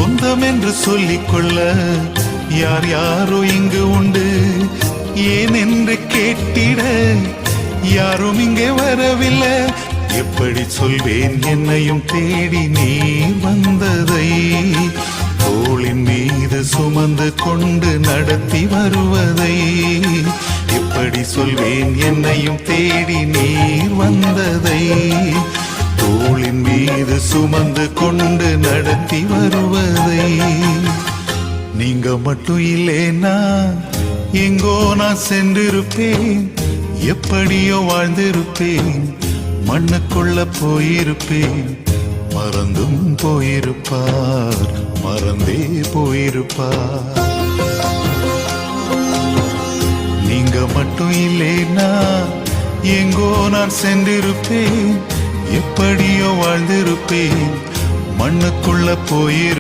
சொந்தம் என்று சொல்லிக்கொள்ள யார் யாரோ இங்கு உண்டு. ஏன் என்று கேட்டிட யாரும் இங்கே வரவில்லை. எப்படி சொல்வேன் என்னையும் தேடி நீ வந்ததை, தோளின் மீது சுமந்து கொண்டு நடத்தி வருவதை. எப்படி சொல்வேன் என்னையும் தேடி நீர் வந்ததை, தோளின் மீது சுமந்து கொண்டு நடத்தி வருவதை. நீங்க மட்டும் இல்லேனா எங்கோ நான் சென்றிருப்பேன், எப்படியோ வாழ்ந்திருப்பேன், மண்ணுக்குள்ள போயிருப்பேன். மறந்தும் போயிருப்பார், மறந்தே போயிருப்பார். நீங்க மட்டும் இல்லேனா எங்கோ நான் சென்றிருப்பேன், எப்படியோ வாழ்ந்திருப்பேன், மண்ணுக்குள்ள போயிருப்பேன்.